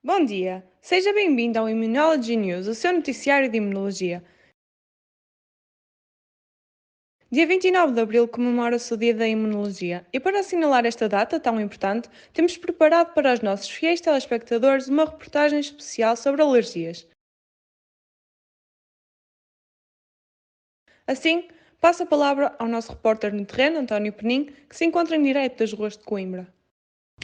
Bom dia, seja bem-vindo ao Immunology News, o seu noticiário de imunologia. Dia 29 de abril comemora-se o Dia da Imunologia e para assinalar esta data tão importante, temos preparado para os nossos fiéis telespectadores uma reportagem especial sobre alergias. Assim, passo a palavra ao nosso repórter no terreno, António Penin, que se encontra em direto das ruas de Coimbra.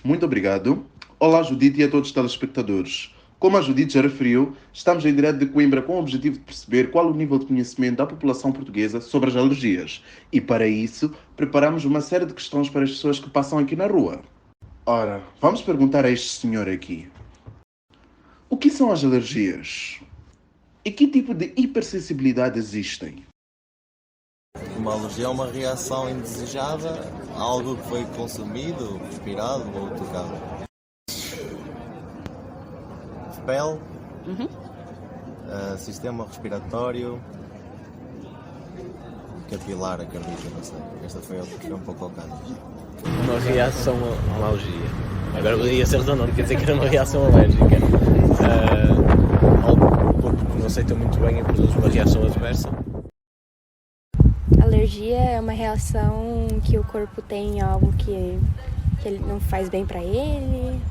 Muito obrigado. Olá, Judite, e a todos os telespectadores. Como a Judite já referiu, estamos em direto de Coimbra com o objetivo de perceber qual o nível de conhecimento da população portuguesa sobre as alergias. E para isso, preparamos uma série de questões para as pessoas que passam aqui na rua. Ora, vamos perguntar a este senhor aqui. O que são as alergias? E que tipo de hipersensibilidade existem? Uma alergia é uma reação indesejada a algo que foi consumido, respirado ou tocado. Pele, sistema respiratório, capilar, acredito, não sei. Esta foi um pouco ao caso. Uma reação a uma alergia. Agora ia ser redundante, quer dizer que era uma reação alérgica. Algo que o corpo não aceita muito bem e produz uma reação adversa. Alergia é uma reação que o corpo tem a algo que ele não faz bem para ele.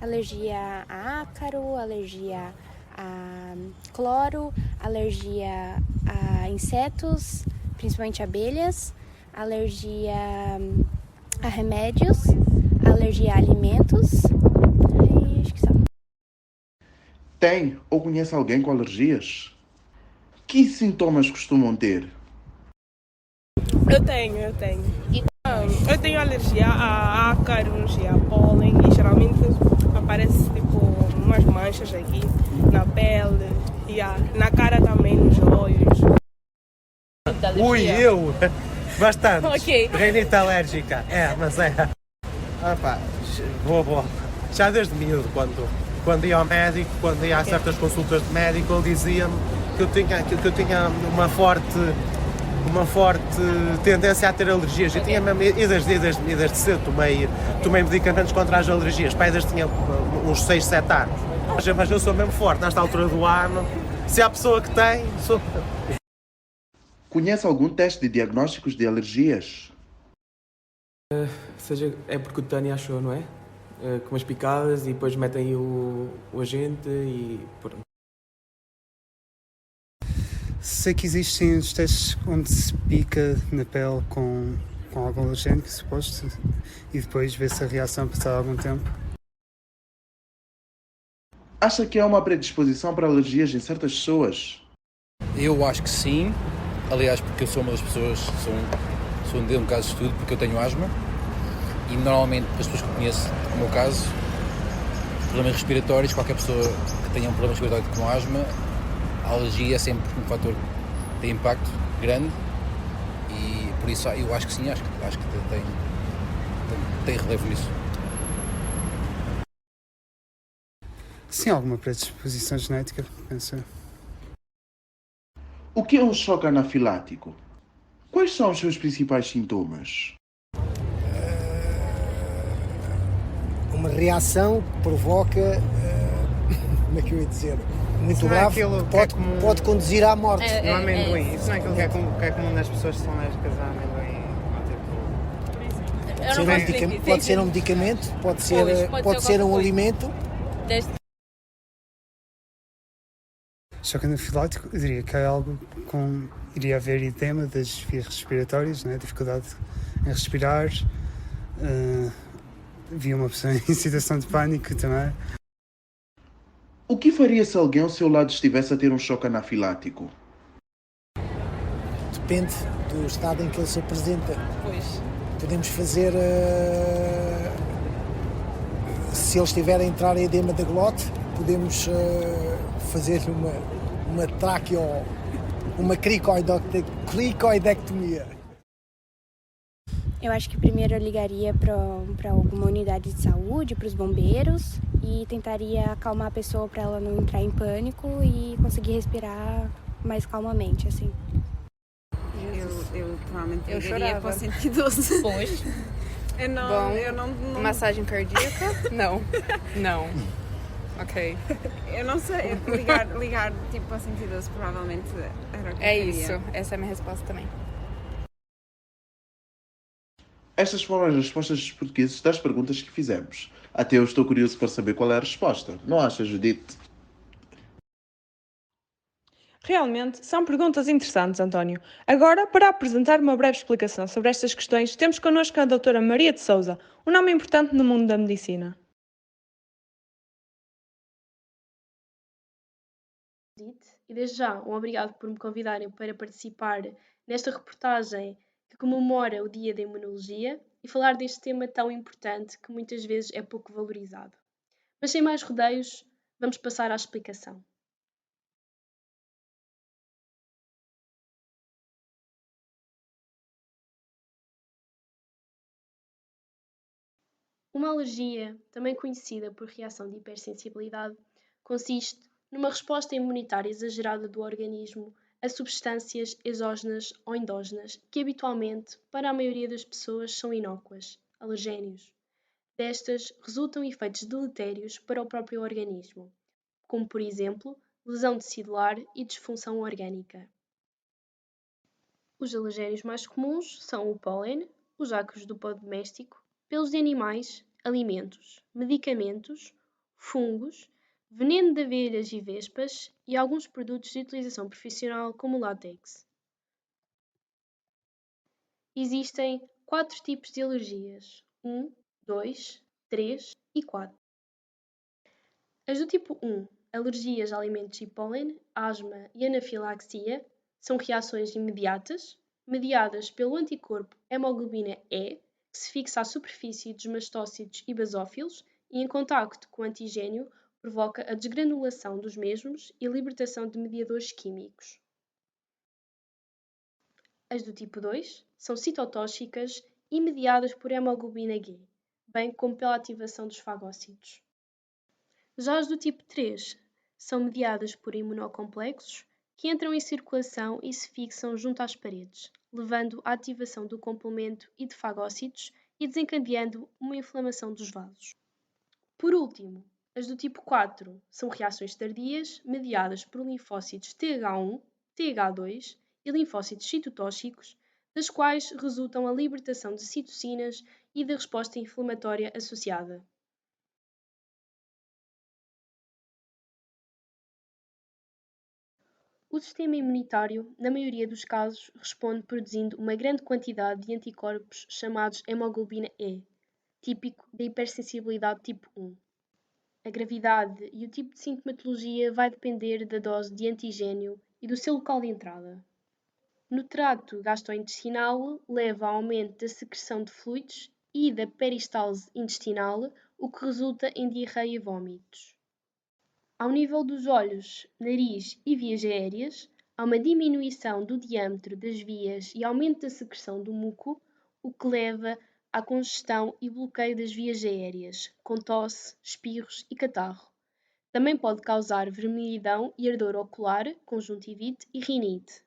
Alergia a ácaro, alergia a cloro, alergia a insetos, principalmente abelhas, alergia a remédios, alergia a alimentos e acho que só. Tem ou conhece alguém com alergias? Que sintomas costumam ter? Eu tenho. Eu tenho alergia a ácaros e a pólen e geralmente aparece tipo umas manchas aqui na pele e na cara também, nos olhos. Ui, eu? Bastante. Ok. Reinite alérgica. Mas é. Vou. Já desde miúdo, quando ia ao médico, quando ia a certas consultas de médico, ele dizia-me que eu tinha uma forte tendência a ter alergias. Eu tinha mesmo, e desde cedo tomei medicamentos contra as alergias. Pai, desde tinha uns 6, 7 anos. Mas eu sou mesmo forte, nesta altura do ano. Se há pessoa que tem, sou. Conhece algum teste de diagnósticos de alergias? Seja, é percutânea, achou, não é? Com umas picadas e depois metem o agente e pronto. Sei que existem os testes onde se pica na pele com algum alergénico, suposto, e depois vê se a reação passar algum tempo. Acha que há uma predisposição para alergias em certas pessoas? Eu acho que sim. Aliás, porque eu sou uma das pessoas, sou um caso de estudo, porque eu tenho asma. E normalmente as pessoas que eu conheço, no meu caso, problemas respiratórios, qualquer pessoa que tenha um problema respiratório com asma, a alergia é sempre um fator de impacto grande e por isso eu acho que sim, acho que tem relevo nisso. Sim, alguma predisposição genética, penso. O que é um choque anafilático? Quais são os seus principais sintomas? Uma reação que provoca, como é que eu ia dizer, muito grave, pode conduzir à morte. No amendoim. Isso não é aquilo que é comum nas pessoas que são alérgicas a amendoim. Pode ser um medicamento, pode ser um alimento. Choque anafilático, eu diria que é algo iria haver edema das vias respiratórias, né? Dificuldade em respirar, havia uma pessoa em situação de pânico também. O que faria se alguém ao seu lado estivesse a ter um choque anafilático? Depende do estado em que ele se apresenta. Pois. Podemos fazer, se ele estiver a entrar em edema da glote, podemos fazer uma uma cricoidectomia. Eu acho que primeiro eu ligaria para alguma unidade de saúde, para os bombeiros e tentaria acalmar a pessoa para ela não entrar em pânico e conseguir respirar mais calmamente, assim. Eu provavelmente ligaria para o 112. Pois. Eu não... Massagem cardíaca? Não. Ok. Eu não sei, ligar tipo ao 112 provavelmente era o que eu É queria. isso, essa é a minha resposta também. Estas foram as respostas dos portugueses das perguntas que fizemos. Até eu estou curioso para saber qual é a resposta. Não achas, Judite? Realmente, são perguntas interessantes, António. Agora, para apresentar uma breve explicação sobre estas questões, temos connosco a doutora Maria de Souza, um nome importante no mundo da medicina. E desde já, um obrigado por me convidarem para participar nesta reportagem que comemora o Dia da Imunologia e falar deste tema tão importante que muitas vezes é pouco valorizado. Mas sem mais rodeios, vamos passar à explicação. Uma alergia, também conhecida por reação de hipersensibilidade, consiste numa resposta imunitária exagerada do organismo a substâncias exógenas ou endógenas que habitualmente, para a maioria das pessoas, são inócuas, alergénios. Destas resultam efeitos deletérios para o próprio organismo, como por exemplo, lesão tecidular e disfunção orgânica. Os alergénios mais comuns são o pólen, os ácaros do pó doméstico, pelos de animais, alimentos, medicamentos, fungos, veneno de abelhas e vespas e alguns produtos de utilização profissional como o látex. Existem 4 tipos de alergias: 1, 2, 3 e 4. As do tipo 1, alergias a alimentos e pólen, asma e anafilaxia, são reações imediatas, mediadas pelo anticorpo hemoglobina E, que se fixa à superfície dos mastócitos e basófilos e, em contacto com o antigênio, provoca a desgranulação dos mesmos e a libertação de mediadores químicos. As do tipo 2 são citotóxicas e mediadas por hemoglobina G, bem como pela ativação dos fagócitos. Já as do tipo 3 são mediadas por imunocomplexos que entram em circulação e se fixam junto às paredes, levando à ativação do complemento e de fagócitos e desencadeando uma inflamação dos vasos. Por último, as do tipo 4 são reações tardias mediadas por linfócitos TH1, TH2 e linfócitos citotóxicos, das quais resultam a libertação de citocinas e da resposta inflamatória associada. O sistema imunitário, na maioria dos casos, responde produzindo uma grande quantidade de anticorpos chamados hemoglobina E, típico da hipersensibilidade tipo 1. A gravidade e o tipo de sintomatologia vai depender da dose de antigênio e do seu local de entrada. No trato gastrointestinal, leva ao aumento da secreção de fluidos e da peristalse intestinal, o que resulta em diarreia e vômitos. Ao nível dos olhos, nariz e vias aéreas, há uma diminuição do diâmetro das vias e aumento da secreção do muco, o que leva à congestão e bloqueio das vias aéreas, com tosse, espirros e catarro. Também pode causar vermelhidão e ardor ocular, conjuntivite e rinite.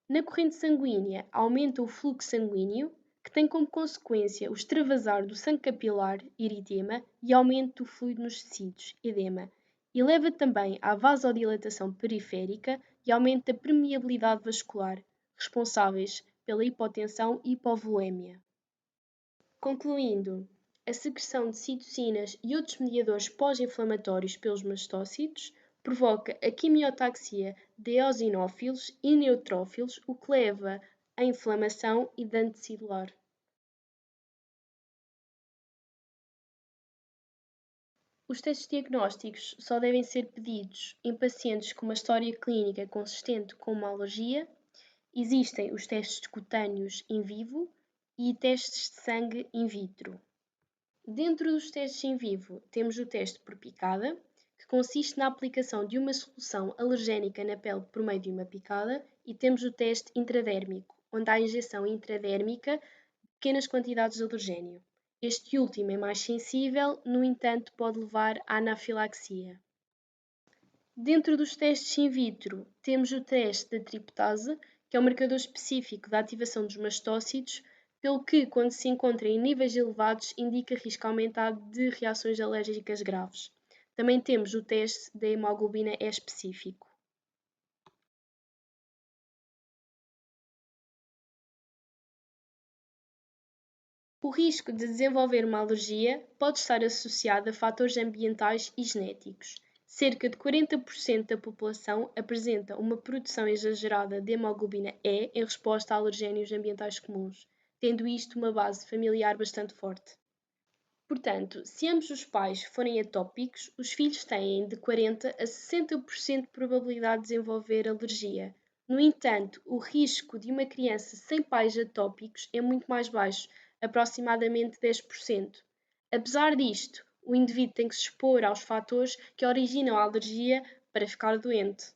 Na corrente sanguínea, aumenta o fluxo sanguíneo, que tem como consequência o extravasar do sangue capilar, eritema, e aumento do fluido nos tecidos, edema, e leva também à vasodilatação periférica e aumento da permeabilidade vascular, responsáveis pela hipotensão e hipovolemia. Concluindo, a secreção de citocinas e outros mediadores pós-inflamatórios pelos mastócitos provoca a quimiotaxia de eosinófilos e neutrófilos, o que leva à inflamação e dano tecidular. Os testes diagnósticos só devem ser pedidos em pacientes com uma história clínica consistente com uma alergia. Existem os testes cutâneos in vivo e testes de sangue in vitro. Dentro dos testes in vivo, temos o teste por picada, que consiste na aplicação de uma solução alergénica na pele por meio de uma picada, e temos o teste intradérmico, onde há a injeção intradérmica de pequenas quantidades de alergénio. Este último é mais sensível, no entanto, pode levar à anafilaxia. Dentro dos testes in vitro, temos o teste da triptase, que é um marcador específico da ativação dos mastócitos, pelo que, quando se encontra em níveis elevados, indica risco aumentado de reações alérgicas graves. Também temos o teste da hemoglobina E específico. O risco de desenvolver uma alergia pode estar associado a fatores ambientais e genéticos. Cerca de 40% da população apresenta uma produção exagerada de hemoglobina E em resposta a alergénios ambientais comuns, tendo isto uma base familiar bastante forte. Portanto, se ambos os pais forem atópicos, os filhos têm de 40% a 60% de probabilidade de desenvolver alergia. No entanto, o risco de uma criança sem pais atópicos é muito mais baixo, aproximadamente 10%. Apesar disto, o indivíduo tem que se expor aos fatores que originam a alergia para ficar doente.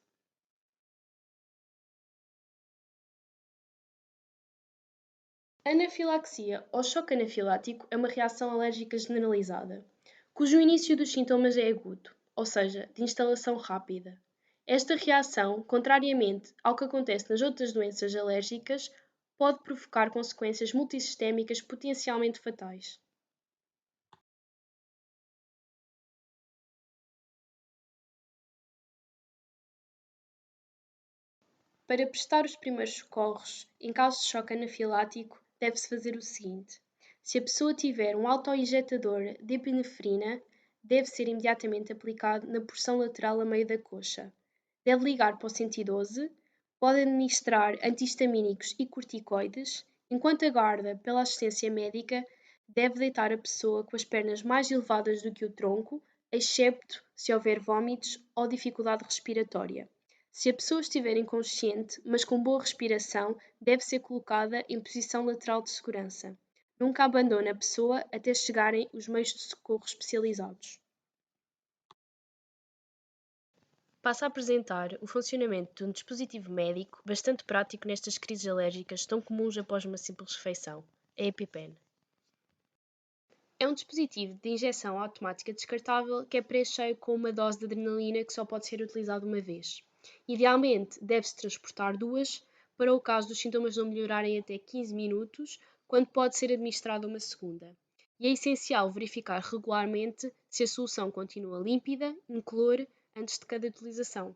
Anafilaxia ou choque anafilático é uma reação alérgica generalizada, cujo início dos sintomas é agudo, ou seja, de instalação rápida. Esta reação, contrariamente ao que acontece nas outras doenças alérgicas, pode provocar consequências multissistémicas potencialmente fatais. Para prestar os primeiros socorros em caso de choque anafilático, deve-se fazer o seguinte: se a pessoa tiver um autoinjetador de epinefrina, deve ser imediatamente aplicado na porção lateral a meio da coxa. Deve ligar para o 112, pode administrar antihistamínicos e corticoides. Enquanto aguarda pela assistência médica, deve deitar a pessoa com as pernas mais elevadas do que o tronco, excepto se houver vômitos ou dificuldade respiratória. Se a pessoa estiver inconsciente, mas com boa respiração, deve ser colocada em posição lateral de segurança. Nunca abandone a pessoa até chegarem os meios de socorro especializados. Passo a apresentar o funcionamento de um dispositivo médico bastante prático nestas crises alérgicas tão comuns após uma simples refeição, a EpiPen. É um dispositivo de injeção automática descartável que é pré-cheio com uma dose de adrenalina que só pode ser utilizado uma vez. Idealmente, deve-se transportar 2 para o caso dos sintomas não melhorarem até 15 minutos, quando pode ser administrada uma segunda. E é essencial verificar regularmente se a solução continua límpida, incolor, antes de cada utilização.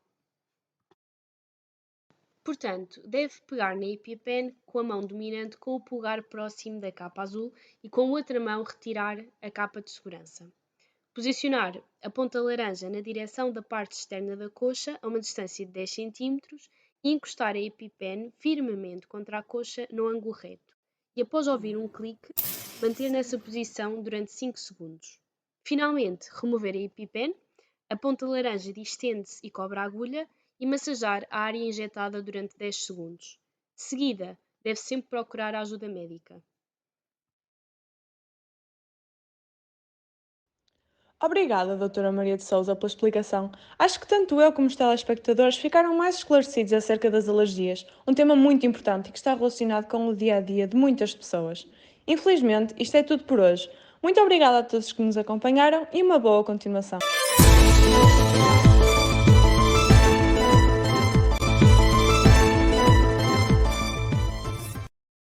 Portanto, deve pegar na EpiPen com a mão dominante com o polegar próximo da capa azul e com a outra mão retirar a capa de segurança. Posicionar a ponta laranja na direção da parte externa da coxa a uma distância de 10 cm e encostar a EpiPen firmemente contra a coxa no ângulo reto. E após ouvir um clique, manter nessa posição durante 5 segundos. Finalmente, remover a EpiPen, a ponta laranja distende-se e cobre a agulha e massajar a área injetada durante 10 segundos. De seguida, deve sempre procurar a ajuda médica. Obrigada, doutora Maria de Sousa, pela explicação. Acho que tanto eu como os telespectadores ficaram mais esclarecidos acerca das alergias, um tema muito importante e que está relacionado com o dia-a-dia de muitas pessoas. Infelizmente, isto é tudo por hoje. Muito obrigada a todos que nos acompanharam e uma boa continuação.